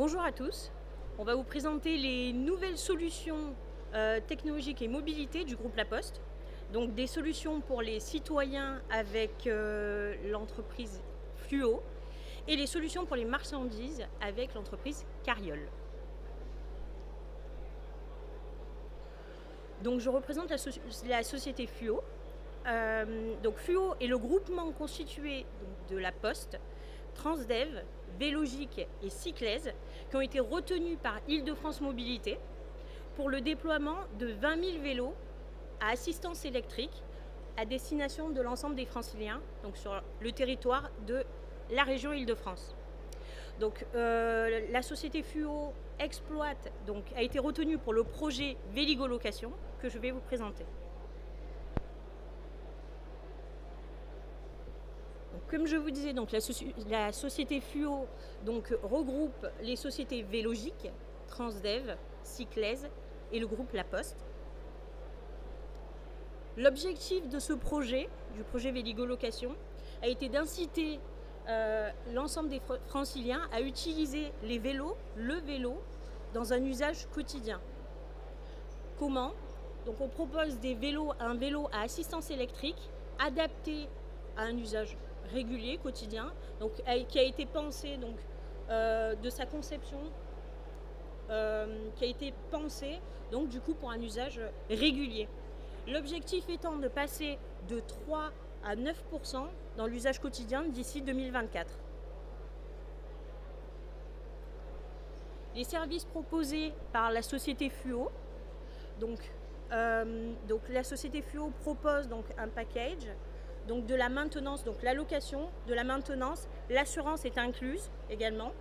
Bonjour à tous, on va vous présenter les nouvelles solutions technologiques et mobilité du groupe La Poste. Donc des solutions pour les citoyens avec l'entreprise Fluo et les solutions pour les marchandises avec l'entreprise Carriole. Donc je représente la société Fluo. Donc Fluo est le groupement constitué de La Poste, Transdev, Vélogique et Cyclèse qui ont été retenus par Île-de-France Mobilité pour le déploiement de 20 000 vélos à assistance électrique à destination de l'ensemble des franciliens, donc sur le territoire de la région Île-de-France. Donc la société Fluo exploite, donc, a été retenue pour le projet Véligo Location que je vais vous présenter. Donc, comme je vous disais, donc, la société Fluo donc, regroupe les sociétés Vélogique, Transdev, Cyclèse et le groupe La Poste. L'objectif de ce projet, du projet Véligo Location, a été d'inciter l'ensemble des franciliens à utiliser le vélo, dans un usage quotidien. Comment? Donc on propose un vélo à assistance électrique adapté à un usage régulier, quotidien, donc, qui a été pensé donc, de sa conception, qui a été pensé donc, du coup, pour un usage régulier. L'objectif étant de passer de 3 à 9% dans l'usage quotidien d'ici 2024. Les services proposés par la société Fluo, donc la société Fluo propose donc un package, donc de la maintenance, donc la location, de la maintenance, l'assurance est incluse également.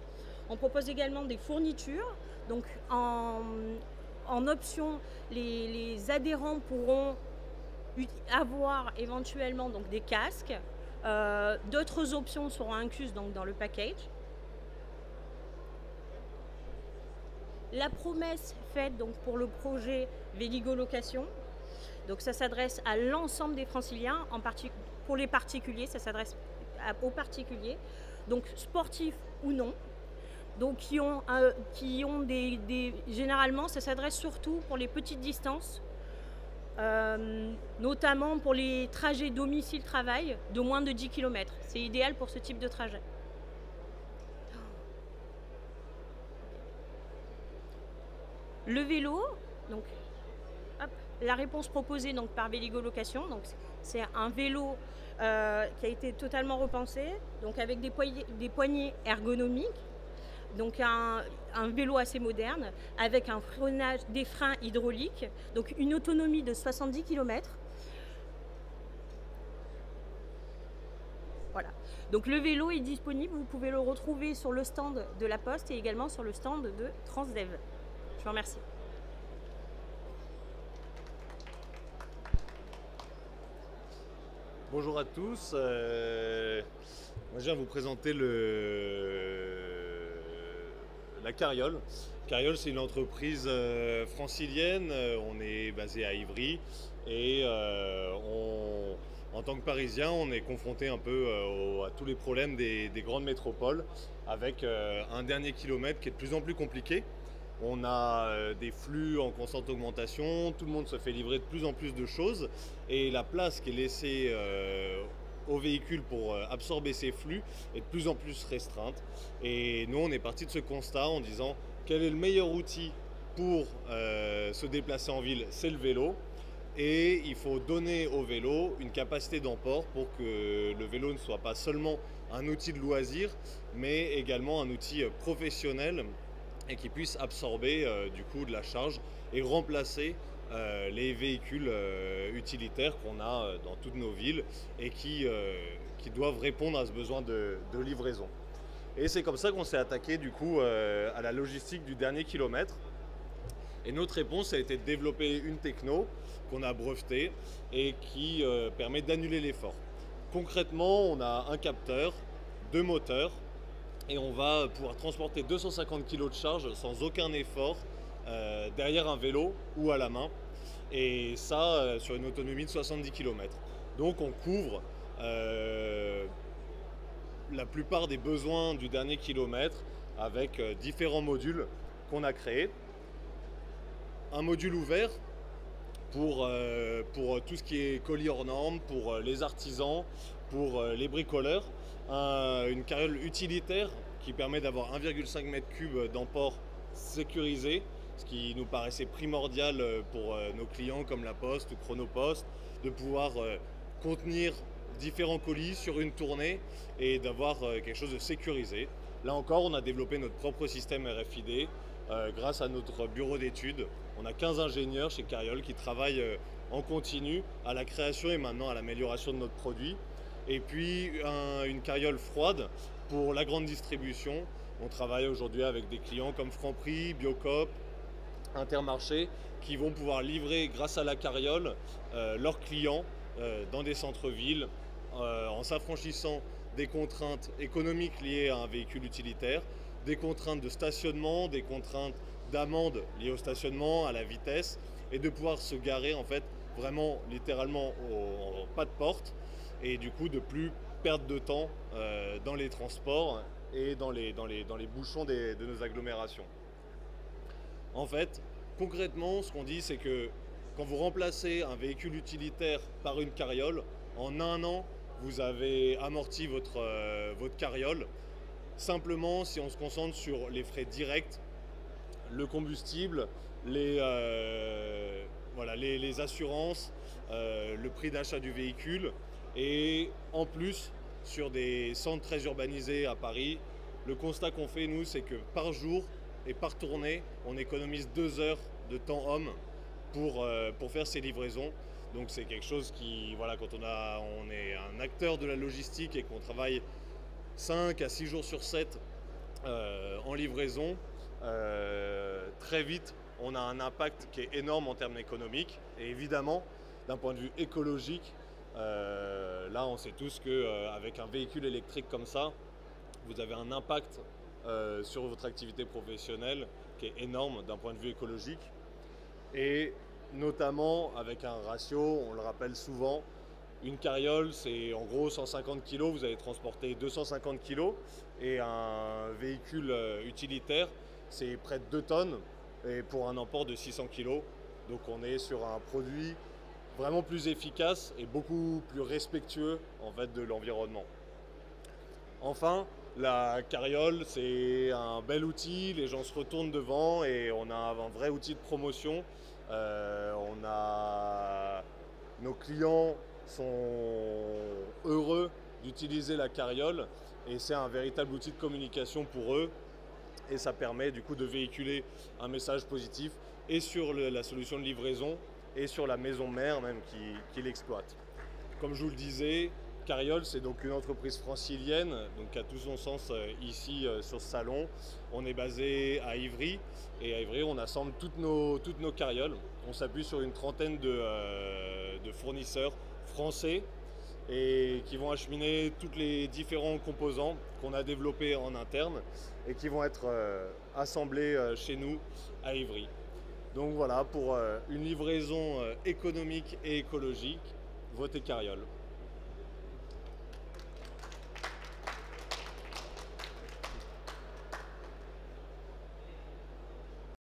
On propose également des fournitures, donc en option, les adhérents pourront avoir éventuellement donc, des casques. D'autres options seront incluses donc, dans le package. La promesse faite donc, pour le projet Véligo Location, donc ça s'adresse à l'ensemble des franciliens, pour les particuliers, ça s'adresse aux particuliers, donc sportifs ou non. Donc généralement, ça s'adresse surtout pour les petites distances, notamment pour les trajets domicile-travail de moins de 10 km. C'est idéal pour ce type de trajet. Le vélo, donc, hop, la réponse proposée donc, par Véligo Location, donc, c'est un vélo qui a été totalement repensé, donc, avec des poignées ergonomiques, donc un vélo assez moderne, avec un freinage, des freins hydrauliques, donc une autonomie de 70 km. Voilà. Donc le vélo est disponible, vous pouvez le retrouver sur le stand de La Poste et également sur le stand de Transdev. Je vous remercie. Bonjour à tous, moi je viens vous présenter la Carriole. Carriole, c'est une entreprise francilienne, on est basé à Ivry et en tant que Parisien, on est confronté un peu à tous les problèmes des grandes métropoles avec un dernier kilomètre qui est de plus en plus compliqué. On a des flux en constante augmentation, tout le monde se fait livrer de plus en plus de choses et la place qui est laissée aux véhicules pour absorber ces flux est de plus en plus restreinte. Et nous, on est parti de ce constat en disant quel est le meilleur outil pour se déplacer en ville, c'est le vélo. Et il faut donner au vélo une capacité d'emport pour que le vélo ne soit pas seulement un outil de loisir, mais également un outil professionnel et qui puisse absorber du coup de la charge et remplacer les véhicules utilitaires qu'on a dans toutes nos villes et qui doivent répondre à ce besoin de livraison. Et c'est comme ça qu'on s'est attaqué du coup à la logistique du dernier kilomètre. Et notre réponse a été de développer une techno qu'on a brevetée et qui permet d'annuler l'effort. Concrètement, on a un capteur, 2 moteurs, et on va pouvoir transporter 250 kg de charge sans aucun effort derrière un vélo ou à la main, et ça sur une autonomie de 70 km. Donc on couvre la plupart des besoins du dernier kilomètre avec différents modules qu'on a créés. Un module ouvert pour tout ce qui est colis hors normes, pour les artisans, pour les bricoleurs. Une carriole utilitaire qui permet d'avoir 1,5 m3 d'emport sécurisé, ce qui nous paraissait primordial pour nos clients comme La Poste ou Chronopost, de pouvoir contenir différents colis sur une tournée et d'avoir quelque chose de sécurisé. Là encore, on a développé notre propre système RFID grâce à notre bureau d'études. On a 15 ingénieurs chez Carriole qui travaillent en continu à la création et maintenant à l'amélioration de notre produit. Et puis une carriole froide pour la grande distribution. On travaille aujourd'hui avec des clients comme Franprix, Biocoop, Intermarché, qui vont pouvoir livrer grâce à la carriole leurs clients dans des centres-villes en s'affranchissant des contraintes économiques liées à un véhicule utilitaire, des contraintes de stationnement, des contraintes d'amende liées au stationnement, à la vitesse, et de pouvoir se garer en fait vraiment littéralement au pas de porte, et du coup de plus perdre de temps dans les transports et dans les bouchons de nos agglomérations. En fait, concrètement, ce qu'on dit, c'est que quand vous remplacez un véhicule utilitaire par une carriole, en un an, vous avez amorti votre carriole. Simplement, si on se concentre sur les frais directs, le combustible, les assurances, le prix d'achat du véhicule, et en plus, sur des centres très urbanisés à Paris, le constat qu'on fait, nous, c'est que par jour et par tournée, on économise 2 heures de temps homme pour faire ces livraisons. Donc c'est quelque chose qui, voilà, quand on est un acteur de la logistique et qu'on travaille 5 à 6 jours sur 7 en livraison, très vite, on a un impact qui est énorme en termes économiques. Et évidemment, d'un point de vue écologique, là, on sait tous qu'avec un véhicule électrique comme ça, vous avez un impact sur votre activité professionnelle qui est énorme d'un point de vue écologique. Et notamment avec un ratio, on le rappelle souvent, une carriole, c'est en gros 150 kg, vous allez transporter 250 kg, et un véhicule utilitaire, c'est près de 2 tonnes, et pour un emport de 600 kg. Donc on est sur un produit vraiment plus efficace et beaucoup plus respectueux en fait de l'environnement. Enfin, la carriole, c'est un bel outil, les gens se retournent devant et on a un vrai outil de promotion. Nos clients sont heureux d'utiliser la carriole et c'est un véritable outil de communication pour eux, et ça permet du coup de véhiculer un message positif et sur la solution de livraison et sur la maison mère même qui l'exploite. Comme je vous le disais, Carriole, c'est donc une entreprise francilienne, donc qui a tout son sens ici sur ce salon. On est basé à Ivry, et à Ivry on assemble toutes nos carrioles. On s'appuie sur une trentaine de fournisseurs français et qui vont acheminer tous les différents composants qu'on a développés en interne et qui vont être assemblés chez nous à Ivry. Donc voilà, pour une livraison économique et écologique, votez Carriole.